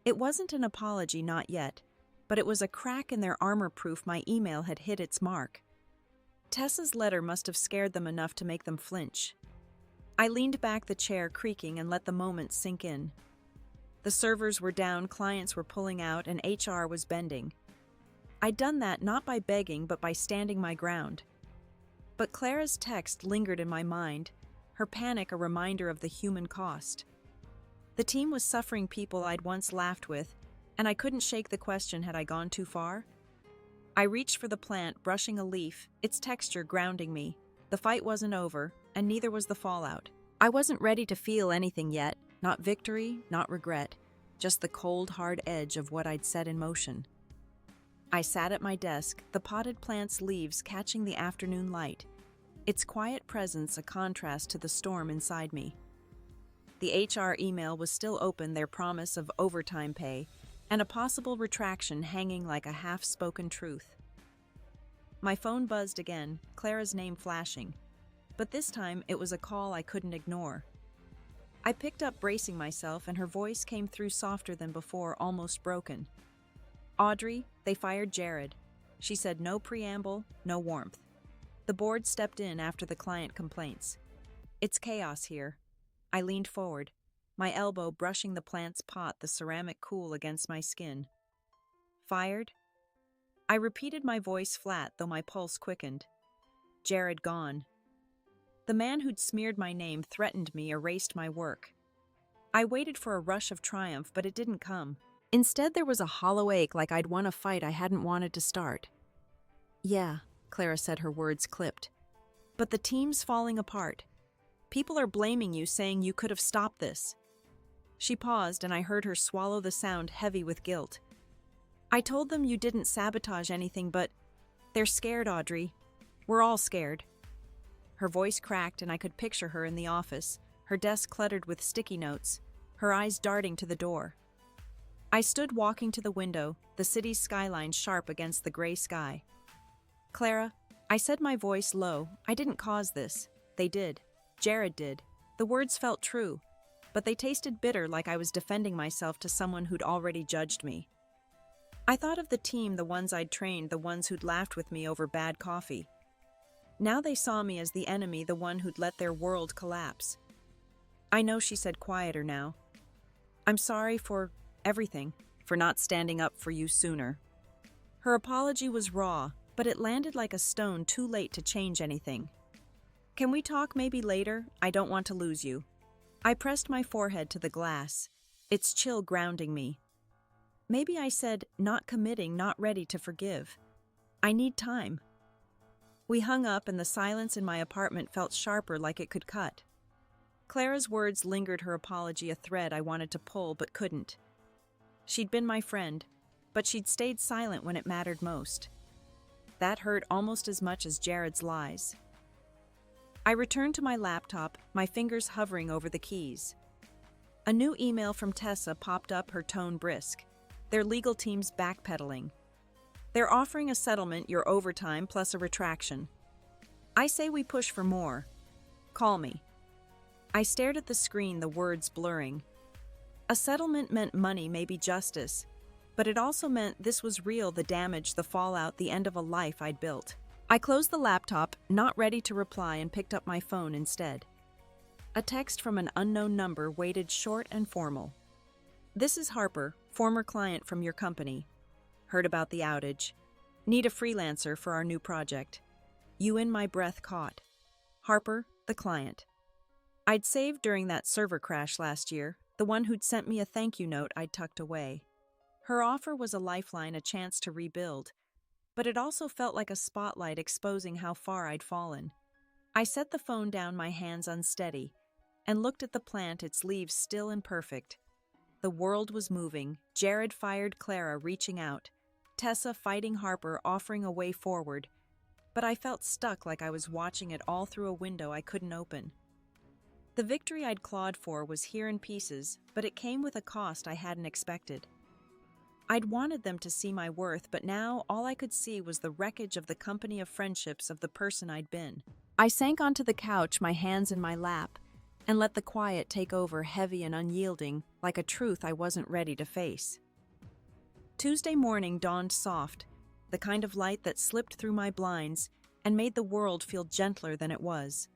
Speaker 1: It wasn't an apology, not yet, but it was a crack in their armor proof my email had hit its mark. Tessa's letter must have scared them enough to make them flinch. I leaned back the chair, creaking, and let the moment sink in. The servers were down, clients were pulling out, and HR was bending. I'd done that not by begging, but by standing my ground. But Clara's text lingered in my mind, her panic a reminder of the human cost. The team was suffering people I'd once laughed with, and I couldn't shake the question, had I gone too far? I reached for the plant, brushing a leaf, its texture grounding me. The fight wasn't over, and neither was the fallout. I wasn't ready to feel anything yet, not victory, not regret, just the cold, hard edge of what I'd set in motion. I sat at my desk, the potted plant's leaves catching the afternoon light, its quiet presence a contrast to the storm inside me. The HR email was still open, their promise of overtime pay, and a possible retraction hanging like a half-spoken truth. My phone buzzed again, Clara's name flashing, but this time it was a call I couldn't ignore. I picked up, bracing myself, and her voice came through softer than before, almost broken. "Audrey, they fired Jared." She said, no preamble, no warmth. The board stepped in after the client complaints. "It's chaos here." I leaned forward, my elbow brushing the plant's pot, the ceramic cool against my skin. "Fired?" I repeated, my voice flat, though my pulse quickened. "Jared gone." The man who'd smeared my name, threatened me, erased my work. I waited for a rush of triumph, but it didn't come. Instead, there was a hollow ache, like I'd won a fight I hadn't wanted to start. "Yeah," Clara said, her words clipped. "But the team's falling apart. People are blaming you, saying you could have stopped this." She paused, and I heard her swallow the sound, heavy with guilt. "I told them you didn't sabotage anything, but they're scared, Audrey. We're all scared." Her voice cracked, and I could picture her in the office, her desk cluttered with sticky notes, her eyes darting to the door. I stood walking to the window, the city's skyline sharp against the gray sky. "Clara," I said, my voice low, "I didn't cause this. They did. Jared did." The words felt true, but they tasted bitter, like I was defending myself to someone who'd already judged me. I thought of the team, the ones I'd trained, the ones who'd laughed with me over bad coffee. Now they saw me as the enemy, the one who'd let their world collapse. "I know," she said, quieter now. "I'm sorry for everything, for not standing up for you sooner." Her apology was raw, but it landed like a stone, too late to change anything. "Can we talk maybe later? I don't want to lose you." I pressed my forehead to the glass, its chill grounding me. Maybe, I said, not committing, not ready to forgive. "I need time." We hung up, and the silence in my apartment felt sharper, like it could cut. Clara's words lingered, her apology a thread I wanted to pull but couldn't. She'd been my friend, but she'd stayed silent when it mattered most. That hurt almost as much as Jared's lies. I returned to my laptop, my fingers hovering over the keys. A new email from Tessa popped up, her tone brisk. Their legal team's backpedaling. "They're offering a settlement, your overtime plus a retraction. I say we push for more. Call me." I stared at the screen, the words blurring. A settlement meant money, maybe justice, but it also meant this was real, the damage, the fallout, the end of a life I'd built. I closed the laptop, not ready to reply, and picked up my phone instead. A text from an unknown number waited, short and formal. "This is Harper, former client from your company. Heard about the outage. Need a freelancer for our new project. You." In my breath caught. Harper, the client. I'd saved during that server crash last year, the one who'd sent me a thank you note I'd tucked away. Her offer was a lifeline, a chance to rebuild, but it also felt like a spotlight exposing how far I'd fallen. I set the phone down, my hands unsteady, and looked at the plant, its leaves still imperfect. The world was moving. Jared fired Clara, reaching out. Tessa fighting Harper, offering a way forward. But I felt stuck, like I was watching it all through a window I couldn't open. The victory I'd clawed for was here in pieces, but it came with a cost I hadn't expected. I'd wanted them to see my worth, but now all I could see was the wreckage of the company, of friendships, of the person I'd been. I sank onto the couch, my hands in my lap, and let the quiet take over, heavy and unyielding, like a truth I wasn't ready to face. Tuesday morning dawned soft, the kind of light that slipped through my blinds, and made the world feel gentler than it was.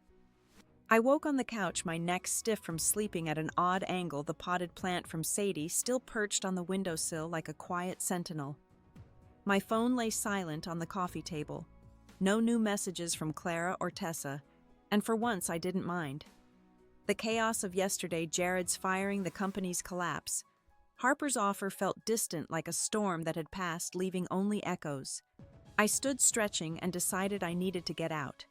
Speaker 1: I woke on the couch, my neck stiff from sleeping at an odd angle, the potted plant from Sadie still perched on the windowsill like a quiet sentinel. My phone lay silent on the coffee table. No new messages from Clara or Tessa, and for once I didn't mind. The chaos of yesterday, Jared's firing, the company's collapse. Harper's offer felt distant, like a storm that had passed, leaving only echoes. I stood stretching and decided I needed to get out.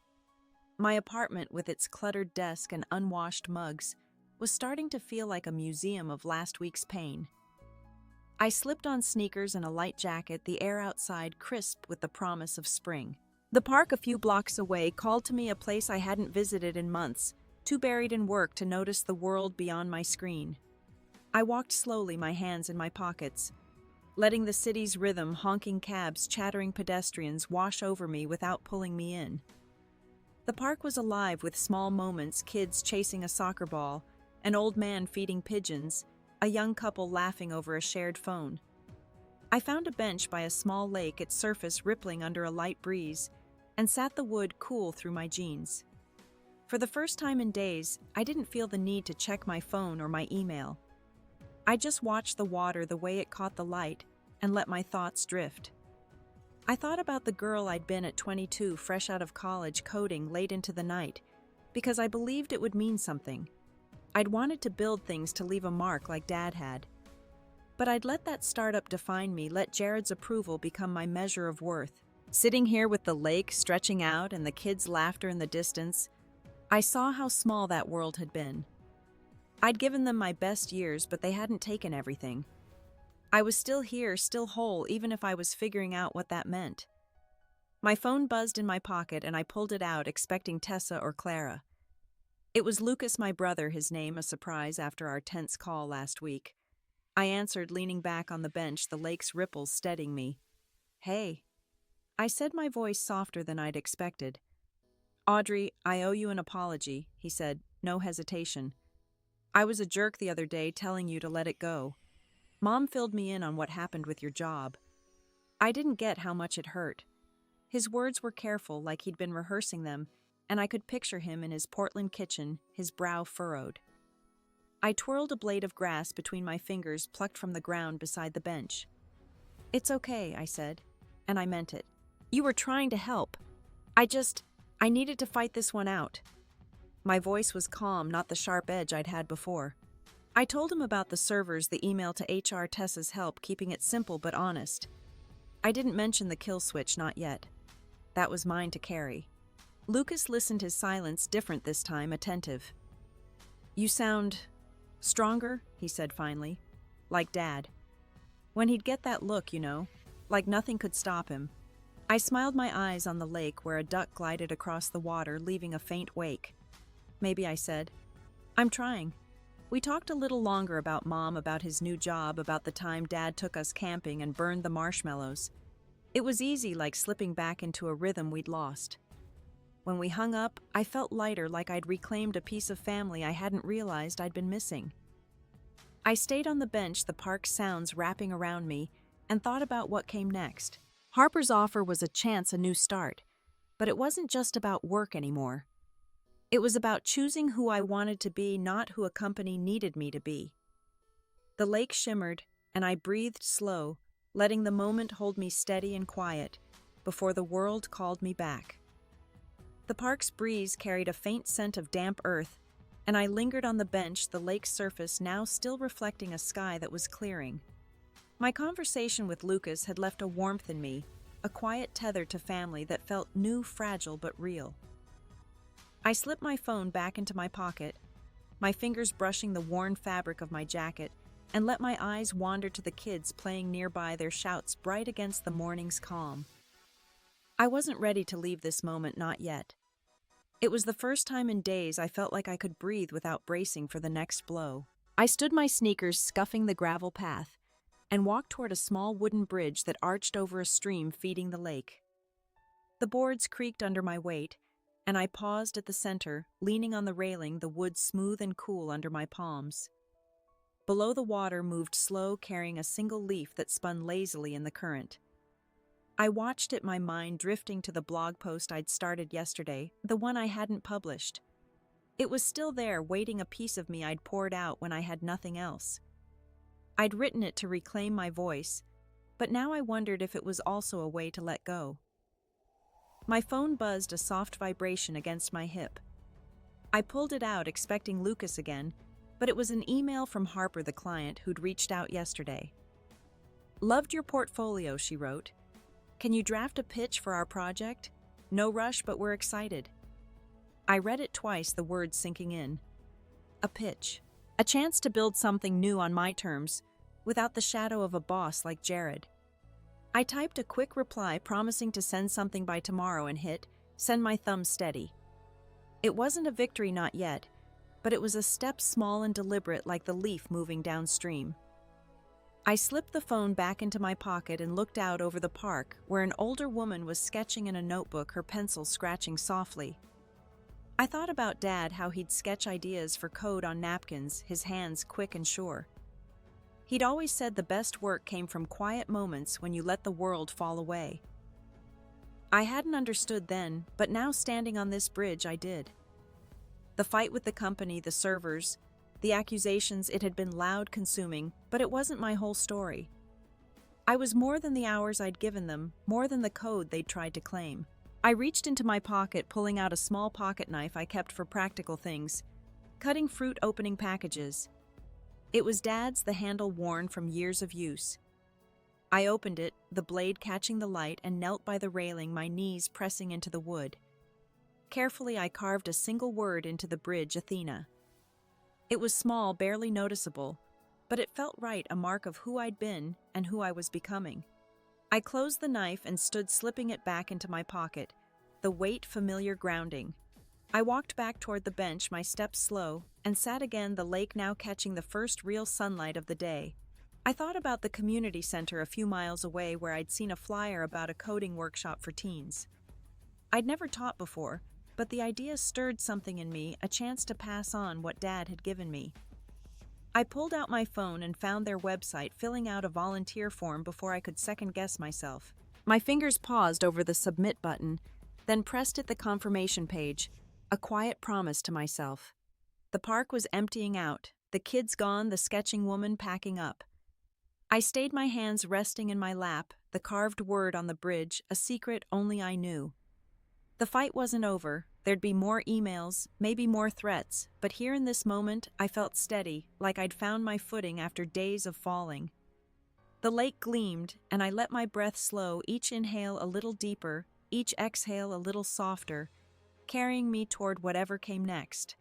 Speaker 1: My apartment, with its cluttered desk and unwashed mugs, was starting to feel like a museum of last week's pain. I slipped on sneakers and a light jacket, the air outside crisp with the promise of spring. The park a few blocks away called to me, a place I hadn't visited in months, too buried in work to notice the world beyond my screen. I walked slowly, my hands in my pockets, letting the city's rhythm, honking cabs, chattering pedestrians, wash over me without pulling me in. The park was alive with small moments, kids chasing a soccer ball, an old man feeding pigeons, a young couple laughing over a shared phone. I found a bench by a small lake, its surface rippling under a light breeze, and sat the wood cool through my jeans. For the first time in days, I didn't feel the need to check my phone or my email. I just watched the water, the way it caught the light, and let my thoughts drift. I thought about the girl I'd been at 22, fresh out of college, coding late into the night, because I believed it would mean something. I'd wanted to build things, to leave a mark like Dad had. But I'd let that startup define me, let Jared's approval become my measure of worth. Sitting here with the lake stretching out and the kids' laughter in the distance, I saw how small that world had been. I'd given them my best years, but they hadn't taken everything. I was still here, still whole, even if I was figuring out what that meant. My phone buzzed in my pocket and I pulled it out, expecting Tessa or Clara. It was Lucas, my brother, his name, a surprise after our tense call last week. I answered, leaning back on the bench, the lake's ripples steadying me. "Hey." I said, my voice softer than I'd expected. "Audrey, I owe you an apology," he said, no hesitation. "I was a jerk the other day, telling you to let it go. Mom filled me in on what happened with your job. I didn't get how much it hurt." His words were careful, like he'd been rehearsing them, and I could picture him in his Portland kitchen, his brow furrowed. I twirled a blade of grass between my fingers, plucked from the ground beside the bench. "It's okay," I said, and I meant it. "You were trying to help. I needed to fight this one out." My voice was calm, not the sharp edge I'd had before. I told him about the servers, the email to HR, Tessa's help, keeping it simple but honest. I didn't mention the kill switch, not yet. That was mine to carry. Lucas listened, his silence different this time, attentive. "You sound stronger," he said finally. "Like Dad. When he'd get that look, like nothing could stop him." I smiled, my eyes on the lake where a duck glided across the water, leaving a faint wake. "Maybe," I said. "I'm trying." We talked a little longer about Mom, about his new job, about the time Dad took us camping and burned the marshmallows. It was easy, like slipping back into a rhythm we'd lost. When we hung up, I felt lighter, like I'd reclaimed a piece of family I hadn't realized I'd been missing. I stayed on the bench, the park's sounds wrapping around me, and thought about what came next. Harper's offer was a chance, a new start, but it wasn't just about work anymore. It was about choosing who I wanted to be, not who a company needed me to be. The lake shimmered, and I breathed slow, letting the moment hold me steady and quiet, before the world called me back. The park's breeze carried a faint scent of damp earth, and I lingered on the bench, the lake's surface now still reflecting a sky that was clearing. My conversation with Lucas had left a warmth in me, a quiet tether to family that felt new, fragile, but real. I slipped my phone back into my pocket, my fingers brushing the worn fabric of my jacket, and let my eyes wander to the kids playing nearby, their shouts bright against the morning's calm. I wasn't ready to leave this moment, not yet. It was the first time in days I felt like I could breathe without bracing for the next blow. I stood, my sneakers scuffing the gravel path, and walked toward a small wooden bridge that arched over a stream feeding the lake. The boards creaked under my weight, and I paused at the center, leaning on the railing, the wood smooth and cool under my palms. Below, the water moved slow, carrying a single leaf that spun lazily in the current. I watched it, my mind drifting to the blog post I'd started yesterday, the one I hadn't published. It was still there, waiting, a piece of me I'd poured out when I had nothing else. I'd written it to reclaim my voice, but now I wondered if it was also a way to let go. My phone buzzed, a soft vibration against my hip. I pulled it out, expecting Lucas again, but it was an email from Harper, the client who'd reached out yesterday. "Loved your portfolio," she wrote. "Can you draft a pitch for our project? No rush, but we're excited." I read it twice, the words sinking in. A pitch. A chance to build something new on my terms, without the shadow of a boss like Jared. I typed a quick reply promising to send something by tomorrow and hit send, my thumb steady. It wasn't a victory, not yet, but it was a step, small and deliberate, like the leaf moving downstream. I slipped the phone back into my pocket and looked out over the park, where an older woman was sketching in a notebook, her pencil scratching softly. I thought about Dad, how he'd sketch ideas for code on napkins, his hands quick and sure. He'd always said the best work came from quiet moments when you let the world fall away. I hadn't understood then, but now standing on this bridge I did. The fight with the company, the servers, the accusations, it had been loud, consuming, but it wasn't my whole story. I was more than the hours I'd given them, more than the code they'd tried to claim. I reached into my pocket, pulling out a small pocket knife I kept for practical things, cutting fruit, opening packages. It was Dad's, the handle worn from years of use. I opened it, the blade catching the light, and knelt by the railing, my knees pressing into the wood. Carefully I carved a single word into the bridge, Athena. It was small, barely noticeable, but it felt right, a mark of who I'd been and who I was becoming. I closed the knife and stood, slipping it back into my pocket, the weight familiar, grounding. I walked back toward the bench, my steps slow, and sat again, the lake now catching the first real sunlight of the day. I thought about the community center a few miles away, where I'd seen a flyer about a coding workshop for teens. I'd never taught before, but the idea stirred something in me, a chance to pass on what Dad had given me. I pulled out my phone and found their website, filling out a volunteer form before I could second-guess myself. My fingers paused over the submit button, then pressed at the confirmation page, a quiet promise to myself. The park was emptying out, the kids gone, the sketching woman packing up. I stayed, my hands resting in my lap, the carved word on the bridge, a secret only I knew. The fight wasn't over. There'd be more emails, maybe more threats, but here in this moment, I felt steady, like I'd found my footing after days of falling. The lake gleamed, and I let my breath slow, each inhale a little deeper, each exhale a little softer, carrying me toward whatever came next.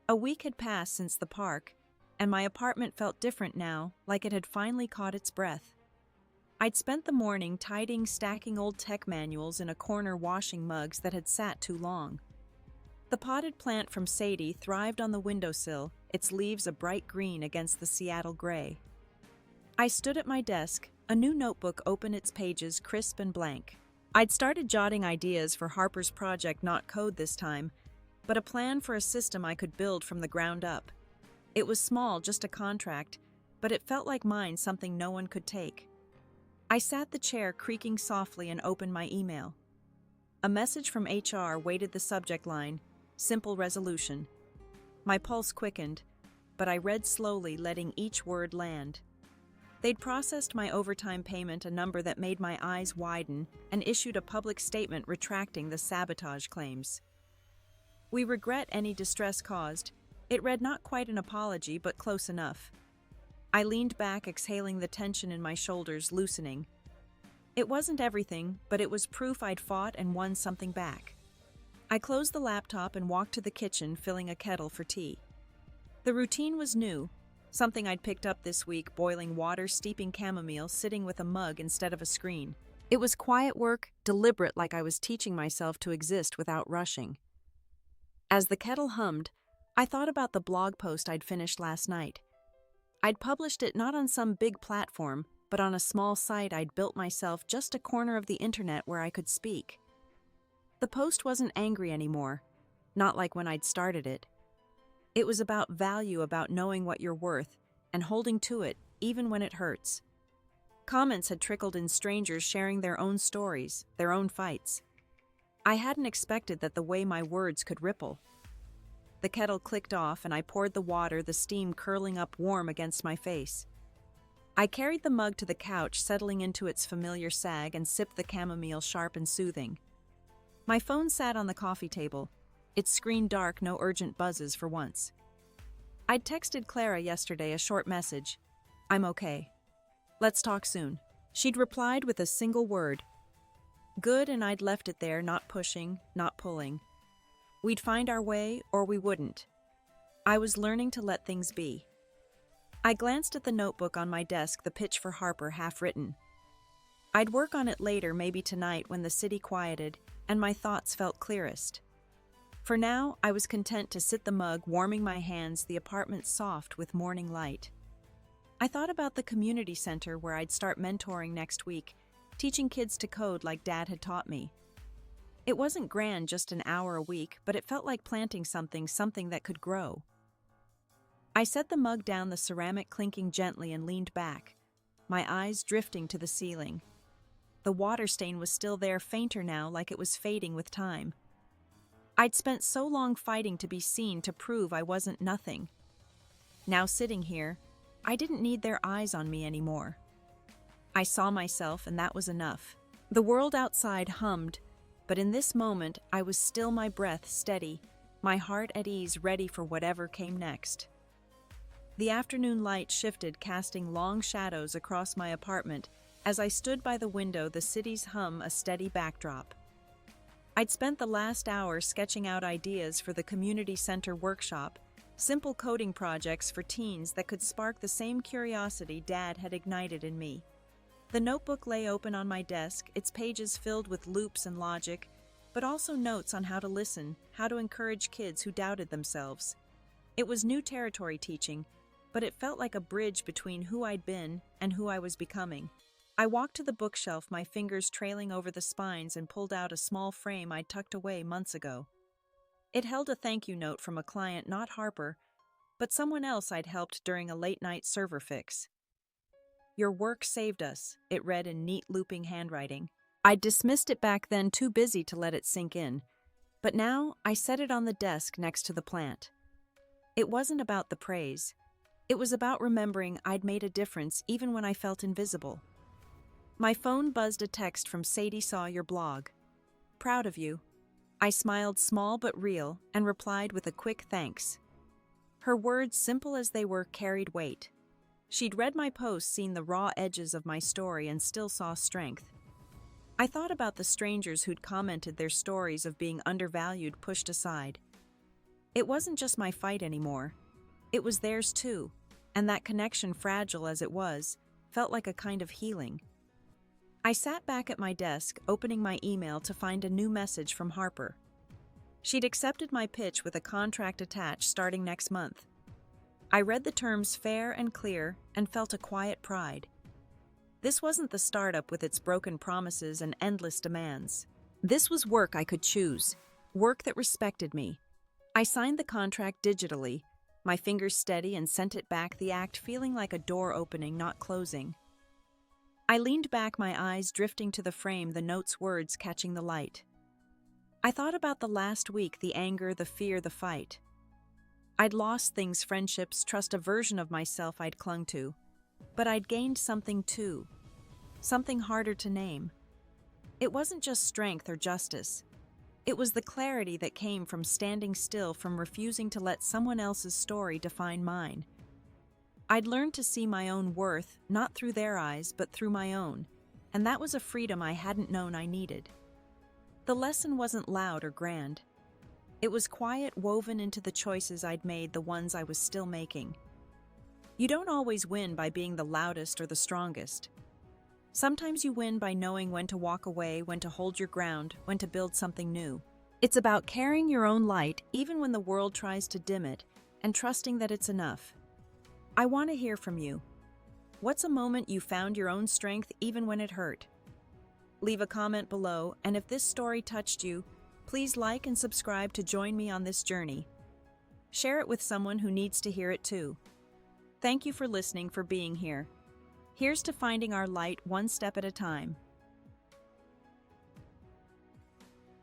Speaker 1: A week had passed since the park, and my apartment felt different now, like it had finally caught its breath. I'd spent the morning tidying, stacking old tech manuals in a corner, washing mugs that had sat too long. The potted plant from Sadie thrived on the windowsill, its leaves a bright green against the Seattle gray. I stood at my desk, a new notebook open, its pages crisp and blank. I'd started jotting ideas for Harper's project, not code this time, but a plan for a system I could build from the ground up. It was small, just a contract, but it felt like mine, something no one could take. I sat the chair, creaking softly, and opened my email. A message from HR waited, the subject line, simple resolution. My pulse quickened, but I read slowly, letting each word land. They'd processed my overtime payment, a number that made my eyes widen, and issued a public statement retracting the sabotage claims. "We regret any distress caused." It read, not quite an apology, but close enough. I leaned back, exhaling, the tension in my shoulders loosening. It wasn't everything, but it was proof I'd fought and won something back. I closed the laptop and walked to the kitchen, filling a kettle for tea. The routine was new, something I'd picked up this week, boiling water, steeping chamomile, sitting with a mug instead of a screen. It was quiet work, deliberate, like I was teaching myself to exist without rushing. As the kettle hummed, I thought about the blog post I'd finished last night. I'd published it not on some big platform, but on a small site I'd built myself, just a corner of the internet where I could speak. The post wasn't angry anymore, not like when I'd started it. It was about value, about knowing what you're worth, and holding to it, even when it hurts. Comments had trickled in, strangers sharing their own stories, their own fights. I hadn't expected that the way my words could ripple. The kettle clicked off and I poured the water, the steam curling up warm against my face. I carried the mug to the couch, settling into its familiar sag, and sipped the chamomile, sharp and soothing. My phone sat on the coffee table, its screen dark, no urgent buzzes for once. I'd texted Clara yesterday a short message. "I'm okay. Let's talk soon." She'd replied with a single word. Good, and I'd left it there, not pushing, not pulling. We'd find our way, or we wouldn't. I was learning to let things be. I glanced at the notebook on my desk, the pitch for Harper half written. I'd work on it later, maybe tonight when the city quieted and my thoughts felt clearest. For now, I was content to sit the mug, warming my hands, the apartment soft with morning light. I thought about the community center where I'd start mentoring next week, teaching kids to code like Dad had taught me. It wasn't grand, just an hour a week, but it felt like planting something that could grow. I set the mug down, the ceramic clinking gently, and leaned back, my eyes drifting to the ceiling. The water stain was still there, fainter now, like it was fading with time. I'd spent so long fighting to be seen, to prove I wasn't nothing. Now sitting here, I didn't need their eyes on me anymore. I saw myself, and that was enough. The world outside hummed, but in this moment I was still, my breath steady, my heart at ease, ready for whatever came next. The afternoon light shifted, casting long shadows across my apartment as I stood by the window, the city's hum a steady backdrop. I'd spent the last hour sketching out ideas for the community center workshop, simple coding projects for teens that could spark the same curiosity Dad had ignited in me. The notebook lay open on my desk, its pages filled with loops and logic, but also notes on how to listen, how to encourage kids who doubted themselves. It was new territory teaching, but it felt like a bridge between who I'd been and who I was becoming. I walked to the bookshelf, my fingers trailing over the spines, and pulled out a small frame I'd tucked away months ago. It held a thank you note from a client, not Harper, but someone else I'd helped during a late-night server fix. "Your work saved us," it read in neat looping handwriting. I'd dismissed it back then, too busy to let it sink in, but now I set it on the desk next to the plant. It wasn't about the praise. It was about remembering I'd made a difference even when I felt invisible. My phone buzzed, a text from Sadie. "Saw your blog. Proud of you." I smiled, small but real, and replied with a quick thanks. Her words, simple as they were, carried weight. She'd read my post, seen the raw edges of my story, and still saw strength. I thought about the strangers who'd commented, their stories of being undervalued, pushed aside. It wasn't just my fight anymore. It was theirs too, and that connection, fragile as it was, felt like a kind of healing. I sat back at my desk, opening my email to find a new message from Harper. She'd accepted my pitch with a contract attached starting next month. I read the terms fair and clear and felt a quiet pride. This wasn't the startup with its broken promises and endless demands. This was work I could choose, work that respected me. I signed the contract digitally, my fingers steady, and sent it back, the act feeling like a door opening, not closing. I leaned back, my eyes drifting to the frame, the note's words catching the light. I thought about the last week, the anger, the fear, the fight. I'd lost things, friendships, trust, a version of myself I'd clung to. But I'd gained something too, something harder to name. It wasn't just strength or justice. It was the clarity that came from standing still, from refusing to let someone else's story define mine. I'd learned to see my own worth, not through their eyes, but through my own, and that was a freedom I hadn't known I needed. The lesson wasn't loud or grand. It was quiet, woven into the choices I'd made, the ones I was still making. You don't always win by being the loudest or the strongest. Sometimes you win by knowing when to walk away, when to hold your ground, when to build something new. It's about carrying your own light, even when the world tries to dim it, and trusting that it's enough. I want to hear from you. What's a moment you found your own strength even when it hurt? Leave a comment below, and if this story touched you, please like and subscribe to join me on this journey. Share it with someone who needs to hear it too. Thank you for listening, for being here. Here's to finding our light one step at a time.